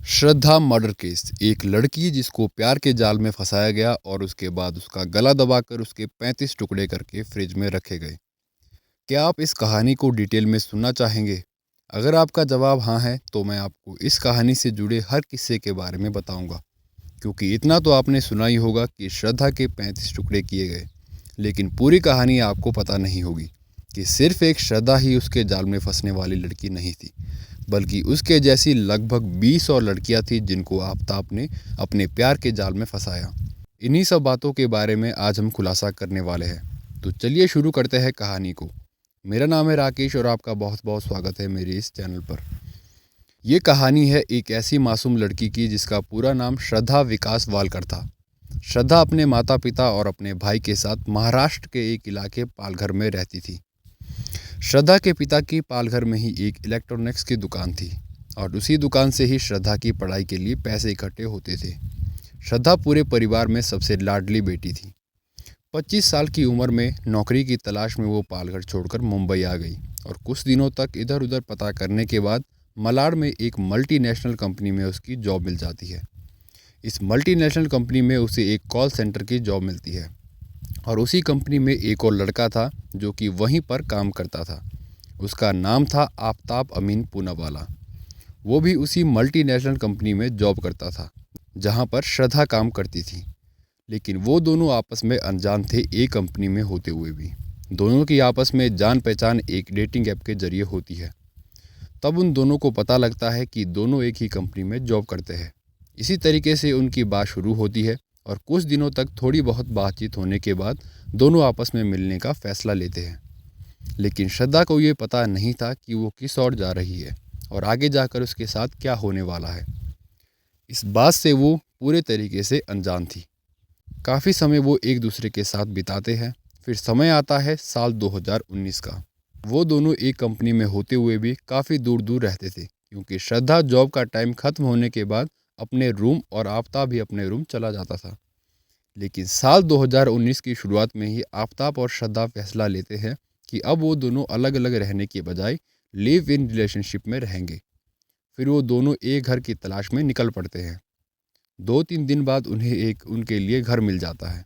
श्रद्धा murder case. एक लड़की जिसको प्यार के जाल में फंसाया गया और उसके बाद उसका गला दबाकर उसके 35 टुकड़े करके फ्रिज में रखे गए। क्या आप इस कहानी को डिटेल में सुनना चाहेंगे? अगर आपका जवाब हाँ है तो मैं आपको इस कहानी से जुड़े हर किस्से के बारे में बताऊंगा। क्योंकि इतना तो आपने सुना ही होगा कि श्रद्धा के 35 टुकड़े किए गए, लेकिन पूरी कहानी आपको पता नहीं होगी कि सिर्फ एक श्रद्धा ही उसके जाल में फंसने वाली लड़की नहीं थी, बल्कि उसके जैसी लगभग 20 और लड़कियां थी जिनको आफ्ताब ने अपने प्यार के जाल में फंसाया। इन्हीं सब बातों के बारे में आज हम खुलासा करने वाले हैं। तो चलिए शुरू करते हैं कहानी को। मेरा नाम है राकेश और आपका बहुत बहुत स्वागत है मेरे इस चैनल पर। ये कहानी है एक ऐसी मासूम लड़की की जिसका पूरा नाम श्रद्धा विकास वालकर था। श्रद्धा अपने माता पिता और अपने भाई के साथ महाराष्ट्र के एक इलाके पालघर में रहती थी। श्रद्धा के पिता की पालघर में ही एक इलेक्ट्रॉनिक्स की दुकान थी और उसी दुकान से ही श्रद्धा की पढ़ाई के लिए पैसे इकट्ठे होते थे। श्रद्धा पूरे परिवार में सबसे लाडली बेटी थी। 25 साल की उम्र में नौकरी की तलाश में वो पालघर छोड़कर मुंबई आ गई और कुछ दिनों तक इधर उधर पता करने के बाद मलाड में एक मल्टीनेशनल कंपनी में उसकी जॉब मिल जाती है। इस मल्टीनेशनल कंपनी में उसे एक कॉल सेंटर की जॉब मिलती है और उसी कंपनी में एक और लड़का था जो कि वहीं पर काम करता था। उसका नाम था आफ्ताब अमीन पूनावाला। वो भी उसी मल्टीनेशनल कंपनी में जॉब करता था जहां पर श्रद्धा काम करती थी। लेकिन वो दोनों आपस में अनजान थे, एक कंपनी में होते हुए भी। दोनों की आपस में जान पहचान एक डेटिंग ऐप के जरिए होती है। तब उन दोनों को पता लगता है कि दोनों एक ही कंपनी में जॉब करते हैं। इसी तरीके से उनकी बात शुरू होती है और कुछ दिनों तक थोड़ी बहुत बातचीत होने के बाद दोनों आपस में मिलने का फैसला लेते हैं। लेकिन श्रद्धा को ये पता नहीं था कि वो किस ओर जा रही है और आगे जाकर उसके साथ क्या होने वाला है। इस बात से वो पूरे तरीके से अनजान थी। काफ़ी समय वो एक दूसरे के साथ बिताते हैं। फिर समय आता है साल 2019 का। वो दोनों एक कंपनी में होते हुए भी काफ़ी दूर दूर रहते थे क्योंकि श्रद्धा जॉब का टाइम ख़त्म होने के बाद अपने रूम और आफ्ताब भी अपने रूम चला जाता था। लेकिन साल 2019 की शुरुआत में ही आफ्ताब और श्रद्धा फैसला लेते हैं कि अब वो दोनों अलग अलग रहने के बजाय लिव इन रिलेशनशिप में रहेंगे। फिर वो दोनों एक घर की तलाश में निकल पड़ते हैं। 2-3 दिन बाद उन्हें एक उनके लिए घर मिल जाता है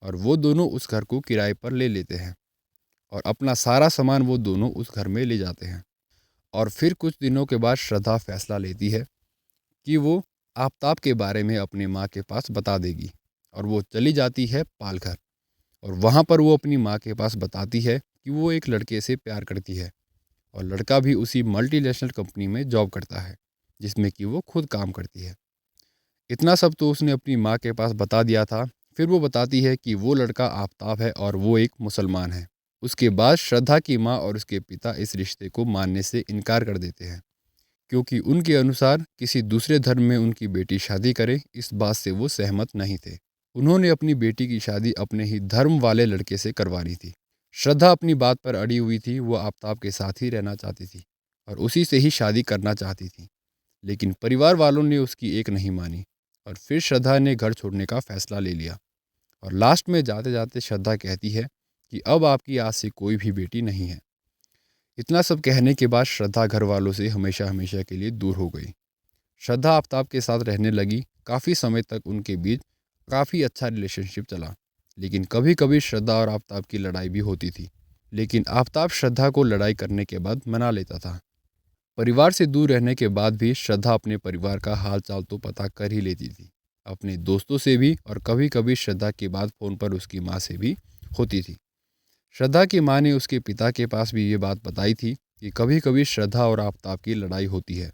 और वो दोनों उस घर को किराए पर ले लेते हैं और अपना सारा सामान वो दोनों उस घर में ले जाते हैं। और फिर कुछ दिनों के बाद श्रद्धा फैसला लेती है कि वो आफ्ताब के बारे में अपनी माँ के पास बता देगी और वो चली जाती है पालघर। और वहाँ पर वो अपनी माँ के पास बताती है कि वो एक लड़के से प्यार करती है और लड़का भी उसी मल्टीनेशनल कंपनी में जॉब करता है जिसमें कि वो खुद काम करती है। इतना सब तो उसने अपनी माँ के पास बता दिया था। फिर वो बताती है कि वो लड़का आफ्ताब है और वो एक मुसलमान है। उसके बाद श्रद्धा की माँ और उसके पिता इस रिश्ते को मानने से इनकार कर देते हैं क्योंकि उनके अनुसार किसी दूसरे धर्म में उनकी बेटी शादी करे, इस बात से वो सहमत नहीं थे। उन्होंने अपनी बेटी की शादी अपने ही धर्म वाले लड़के से करवानी थी। श्रद्धा अपनी बात पर अड़ी हुई थी। वो आफ्ताब के साथ ही रहना चाहती थी और उसी से ही शादी करना चाहती थी। लेकिन परिवार वालों ने उसकी एक नहीं मानी और फिर श्रद्धा ने घर छोड़ने का फैसला ले लिया। और लास्ट में जाते जाते श्रद्धा कहती है कि अब आपकी आज से कोई भी बेटी नहीं है। इतना सब कहने के बाद श्रद्धा घर वालों से हमेशा हमेशा के लिए दूर हो गई। श्रद्धा आफ्ताब के साथ रहने लगी। काफ़ी समय तक उनके बीच काफ़ी अच्छा रिलेशनशिप चला। लेकिन कभी कभी श्रद्धा और आफ्ताब की लड़ाई भी होती थी। लेकिन आफ्ताब श्रद्धा को लड़ाई करने के बाद मना लेता था। परिवार से दूर रहने के बाद भी श्रद्धा अपने परिवार का हाल चाल तो पता कर ही लेती थी, अपने दोस्तों से भी और कभी कभी श्रद्धा के बाद फ़ोन पर उसकी माँ से भी होती थी। श्रद्धा की माँ ने उसके पिता के पास भी ये बात बताई थी कि कभी कभी श्रद्धा और आफ्ताब की लड़ाई होती है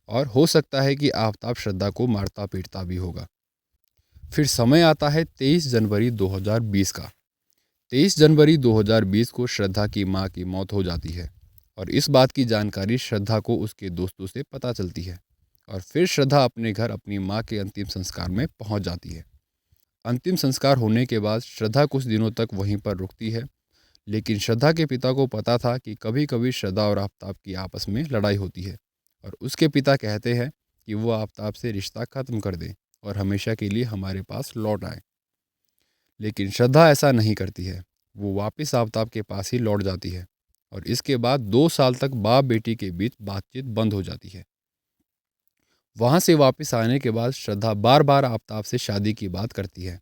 और हो सकता है कि आफ्ताब श्रद्धा को मारता पीटता भी होगा। फिर समय आता है 23 जनवरी 2020 का। 23 जनवरी 2020 को श्रद्धा की माँ की मौत हो जाती है और इस बात की जानकारी श्रद्धा को उसके दोस्तों से पता चलती है। और फिर श्रद्धा अपने घर अपनी माँ के अंतिम संस्कार में पहुंच जाती है। अंतिम संस्कार होने के बाद श्रद्धा कुछ दिनों तक वहीं पर रुकती है। लेकिन श्रद्धा के पिता को पता था कि कभी कभी श्रद्धा और आफ्ताब की आपस में लड़ाई होती है और उसके पिता कहते हैं कि वो आफ्ताब से रिश्ता ख़त्म कर दे और हमेशा के लिए हमारे पास लौट आए। लेकिन श्रद्धा ऐसा नहीं करती है। वो वापस आफ्ताब के पास ही लौट जाती है और इसके बाद 2 साल तक बाप बेटी के बीच बातचीत बंद हो जाती है। वहाँ से वापस आने के बाद श्रद्धा बार बार आफताब से शादी की बात करती है।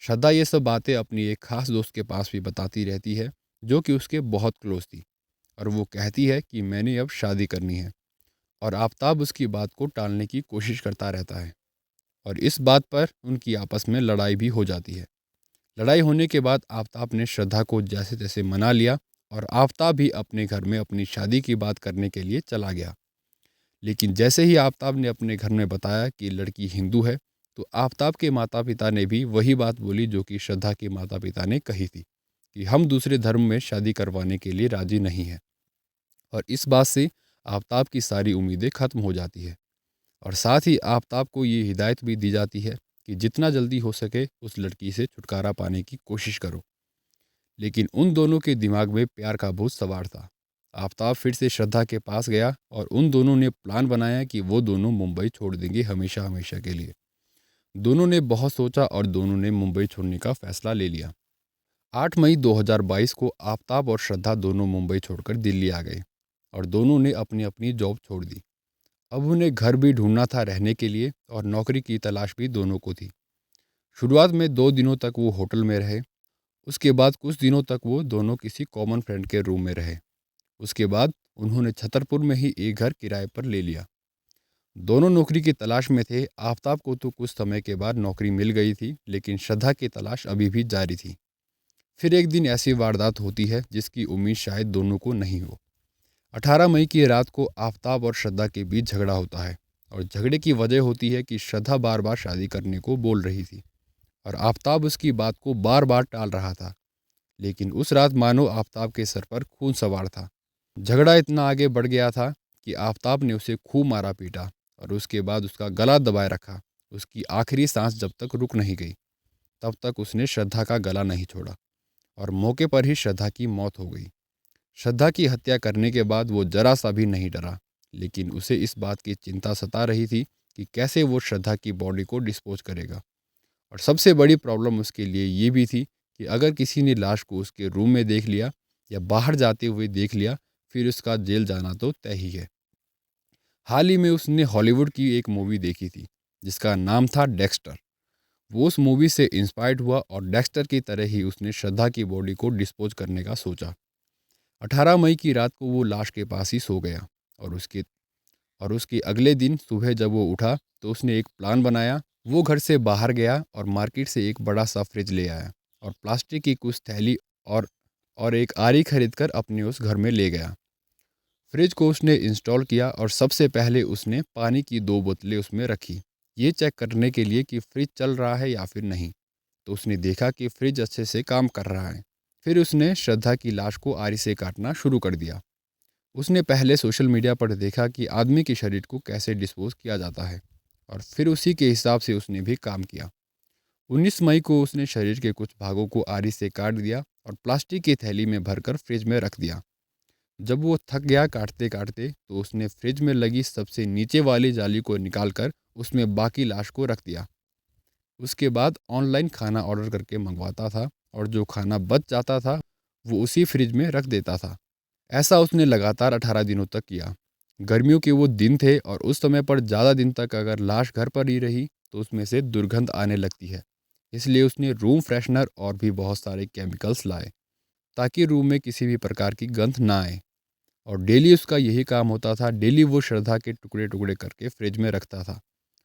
श्रद्धा ये सब बातें अपनी एक खास दोस्त के पास भी बताती रहती है, जो कि उसके बहुत क्लोज थी। और वो कहती है कि मैंने अब शादी करनी है। और आफताब उसकी बात को टालने की कोशिश करता रहता है। और इस बात पर उनकी आपस में लड़ाई भी हो जाती है। लड़ाई होने के बाद आफताब ने श्रद्धा को जैसे तैसे मना लिया और आफताब भी अपने घर में अपनी शादी की बात करने के लिए चला गया। लेकिन जैसे ही आफताब ने अपने घर में बताया कि लड़की हिंदू है, तो आफताब के माता पिता ने भी वही बात बोली जो कि श्रद्धा के माता पिता ने कही थी, कि हम दूसरे धर्म में शादी करवाने के लिए राजी नहीं हैं। और इस बात से आफताब की सारी उम्मीदें खत्म हो जाती है। और साथ ही आफताब को ये हिदायत भी दी जाती है कि जितना जल्दी हो सके उस लड़की से छुटकारा पाने की कोशिश करो। लेकिन उन दोनों के दिमाग में प्यार का भूत सवार था। आफताब फिर से श्रद्धा के पास गया और उन दोनों ने प्लान बनाया कि वो दोनों मुंबई छोड़ देंगे हमेशा हमेशा के लिए। दोनों ने बहुत सोचा और दोनों ने मुंबई छोड़ने का फैसला ले लिया। 8 मई 2022 को आफताब और श्रद्धा दोनों मुंबई छोड़कर दिल्ली आ गए और दोनों ने अपनी अपनी जॉब छोड़ दी। अब उन्हें घर भी ढूंढना था रहने के लिए और नौकरी की तलाश भी दोनों को थी। शुरुआत में 2 दिनों तक वो होटल में रहे। उसके बाद कुछ दिनों तक वो दोनों किसी कॉमन फ्रेंड के रूम में रहे। उसके बाद उन्होंने छतरपुर में ही एक घर किराए पर ले लिया। दोनों नौकरी की तलाश में थे। आफताब को तो कुछ समय के बाद नौकरी मिल गई थी, लेकिन श्रद्धा की तलाश अभी भी जारी थी। फिर एक दिन ऐसी वारदात होती है जिसकी उम्मीद शायद दोनों को नहीं हो। 18 मई की रात को आफताब और श्रद्धा के बीच झगड़ा होता है। और झगड़े की वजह होती है कि श्रद्धा बार बार शादी करने को बोल रही थी और आफताब उसकी बात को बार बार टाल रहा था। लेकिन उस रात मानो आफताब के सर पर खून सवार था। झगड़ा इतना आगे बढ़ गया था कि आफताब ने उसे खूब मारा पीटा और उसके बाद उसका गला दबाए रखा। उसकी आखिरी सांस जब तक रुक नहीं गई तब तक उसने श्रद्धा का गला नहीं छोड़ा और मौके पर ही श्रद्धा की मौत हो गई। श्रद्धा की हत्या करने के बाद वो जरा सा भी नहीं डरा, लेकिन उसे इस बात की चिंता सता रही थी कि कैसे वो श्रद्धा की बॉडी को डिस्पोज करेगा। और सबसे बड़ी प्रॉब्लम उसके लिए ये भी थी कि अगर किसी ने लाश को उसके रूम में देख लिया या बाहर जाते हुए देख लिया, फिर उसका जेल जाना तो तय ही है। हाल ही में उसने हॉलीवुड की एक मूवी देखी थी जिसका नाम था डेक्स्टर। वो उस मूवी से इंस्पायर्ड हुआ और डेक्स्टर की तरह ही उसने श्रद्धा की बॉडी को डिस्पोज करने का सोचा। 18 मई की रात को वो लाश के पास ही सो गया और उसके अगले दिन सुबह जब वो उठा तो उसने एक प्लान बनाया। वो घर से बाहर गया और मार्केट से एक बड़ा सा फ्रिज ले आया और प्लास्टिक की कुछ थैली और एक आरी खरीद कर अपने उस घर में ले गया। फ्रिज को उसने इंस्टॉल किया और सबसे पहले उसने पानी की 2 बोतलें उसमें रखी, ये चेक करने के लिए कि फ्रिज चल रहा है या फिर नहीं। तो उसने देखा कि फ्रिज अच्छे से काम कर रहा है। फिर उसने श्रद्धा की लाश को आरी से काटना शुरू कर दिया। उसने पहले सोशल मीडिया पर देखा कि आदमी के शरीर को कैसे डिस्पोज किया जाता है और फिर उसी के हिसाब से उसने भी काम किया। 19 मई को उसने शरीर के कुछ भागों को आरी से काट दिया और प्लास्टिक की थैली में भरकर फ्रिज में रख दिया। जब वो थक गया काटते काटते तो उसने फ्रिज में लगी सबसे नीचे वाली जाली को निकालकर उसमें बाकी लाश को रख दिया। उसके बाद ऑनलाइन खाना ऑर्डर करके मंगवाता था और जो खाना बच जाता था वो उसी फ्रिज में रख देता था। ऐसा उसने लगातार 18 दिनों तक किया। गर्मियों के वो दिन थे और उस समय पर ज़्यादा दिन तक अगर लाश घर पर ही रही तो उसमें से दुर्गंध आने लगती है। इसलिए उसने रूम फ्रेशनर और भी बहुत सारे केमिकल्स लाए ताकि रूम में किसी भी प्रकार की गंध ना आए। और डेली उसका यही काम होता था। डेली वो श्रद्धा के टुकड़े टुकड़े करके फ्रिज में रखता था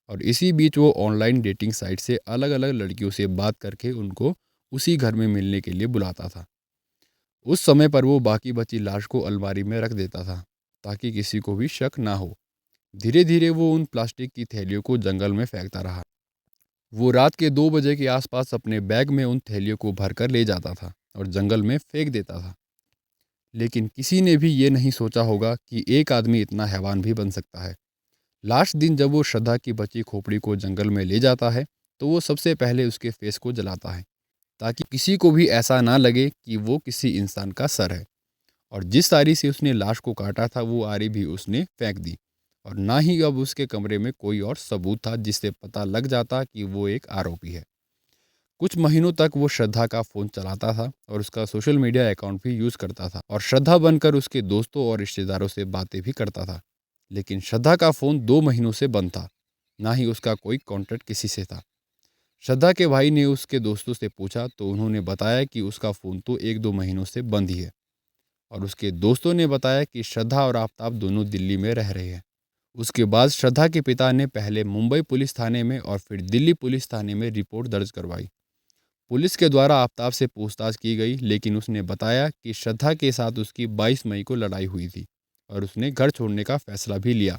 और इसी बीच वो ऑनलाइन डेटिंग साइट से अलग अलग लड़कियों से बात करके उनको उसी घर में मिलने के लिए बुलाता था। उस समय पर वो बाकी बची लाश को अलमारी में रख देता था ताकि किसी को भी शक ना हो। धीरे धीरे वो उन प्लास्टिक की थैलियों को जंगल में फेंकता रहा। वो रात के 2 बजे के आसपास अपने बैग में उन थैलियों को भरकर ले जाता था और जंगल में फेंक देता था। लेकिन किसी ने भी ये नहीं सोचा होगा कि एक आदमी इतना हैवान भी बन सकता है। लास्ट दिन जब वो श्रद्धा की बची खोपड़ी को जंगल में ले जाता है तो वो सबसे पहले उसके फेस को जलाता है ताकि किसी को भी ऐसा ना लगे कि वो किसी इंसान का सर है। और जिस आरी से उसने लाश को काटा था वो आरी भी उसने फेंक दी। और ना ही अब उसके कमरे में कोई और सबूत था जिससे पता लग जाता कि वो एक आरोपी है। कुछ महीनों तक वो श्रद्धा का फ़ोन चलाता था और उसका सोशल मीडिया अकाउंट भी यूज़ करता था और श्रद्धा बनकर उसके दोस्तों और रिश्तेदारों से बातें भी करता था। लेकिन श्रद्धा का फ़ोन 2 महीनों से बंद था, ना ही उसका कोई कॉन्टैक्ट किसी से था। श्रद्धा के भाई ने उसके दोस्तों से पूछा तो उन्होंने बताया कि उसका फ़ोन तो 1-2 महीनों से बंद ही है। और उसके दोस्तों ने बताया कि श्रद्धा और आफताब दोनों दिल्ली में रह रहे हैं। उसके बाद श्रद्धा के पिता ने पहले मुंबई पुलिस थाने में और फिर दिल्ली पुलिस थाने में रिपोर्ट दर्ज करवाई। पुलिस के द्वारा आफताब से पूछताछ की गई, लेकिन उसने बताया कि श्रद्धा के साथ उसकी 22 मई को लड़ाई हुई थी और उसने घर छोड़ने का फैसला भी लिया।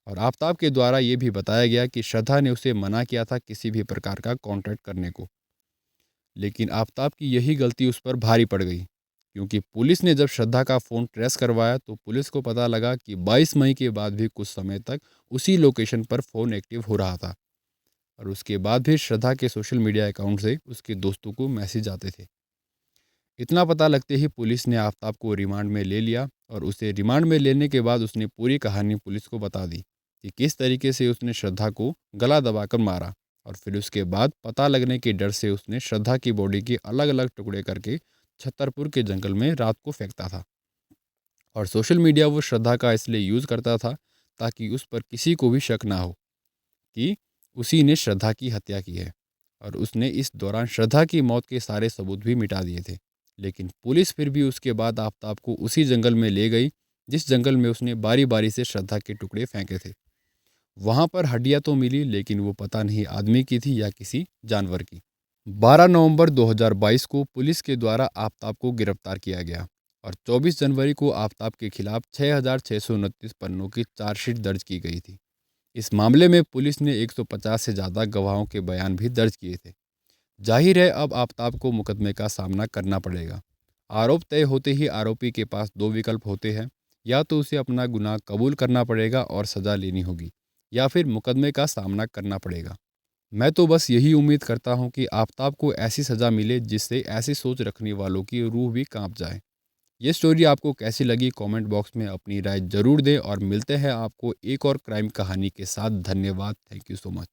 और आफताब के द्वारा ये भी बताया गया कि श्रद्धा ने उसे मना किया था किसी भी प्रकार का कॉन्टैक्ट करने को। लेकिन आफताब की यही गलती उस पर भारी पड़ गई, क्योंकि पुलिस ने जब श्रद्धा का फ़ोन ट्रेस करवाया तो पुलिस को पता लगा कि 22 मई के बाद भी कुछ समय तक उसी लोकेशन पर फ़ोन एक्टिव हो रहा था। और उसके बाद भी श्रद्धा के सोशल मीडिया अकाउंट से उसके दोस्तों को मैसेज आते थे। इतना पता लगते ही पुलिस ने आफताब को रिमांड में ले लिया और उसे रिमांड में लेने के बाद उसने पूरी कहानी पुलिस को बता दी कि किस तरीके से उसने श्रद्धा को गला दबाकर मारा। और फिर उसके बाद पता लगने के डर से उसने श्रद्धा की बॉडी के अलग अलग टुकड़े करके छतरपुर के जंगल में रात को फेंकता था। और सोशल मीडिया वो श्रद्धा का इसलिए यूज़ करता था ताकि उस पर किसी को भी शक ना हो कि उसी ने श्रद्धा की हत्या की है। और उसने इस दौरान श्रद्धा की मौत के सारे सबूत भी मिटा दिए थे। लेकिन पुलिस फिर भी उसके बाद आफताब को उसी जंगल में ले गई जिस जंगल में उसने बारी बारी से श्रद्धा के टुकड़े फेंके थे। वहां पर हड्डियां तो मिली, लेकिन वो पता नहीं आदमी की थी या किसी जानवर की। 12 नवंबर 2022 को पुलिस के द्वारा आफताब को गिरफ्तार किया गया और 24 जनवरी को आफताब के खिलाफ 6,629 पन्नों की चार्जशीट दर्ज की गई थी। इस मामले में पुलिस ने 150 से ज़्यादा गवाहों के बयान भी दर्ज किए थे। जाहिर है अब आफताब को मुकदमे का सामना करना पड़ेगा। आरोप तय होते ही आरोपी के पास दो विकल्प होते हैं, या तो उसे अपना गुनाह कबूल करना पड़ेगा और सज़ा लेनी होगी, या फिर मुकदमे का सामना करना पड़ेगा। मैं तो बस यही उम्मीद करता हूँ कि आफताब को ऐसी सज़ा मिले जिससे ऐसी सोच रखने वालों की रूह भी कांप जाए। ये स्टोरी आपको कैसी लगी कमेंट बॉक्स में अपनी राय ज़रूर दें और मिलते हैं आपको एक और क्राइम कहानी के साथ। धन्यवाद। Thank you so much.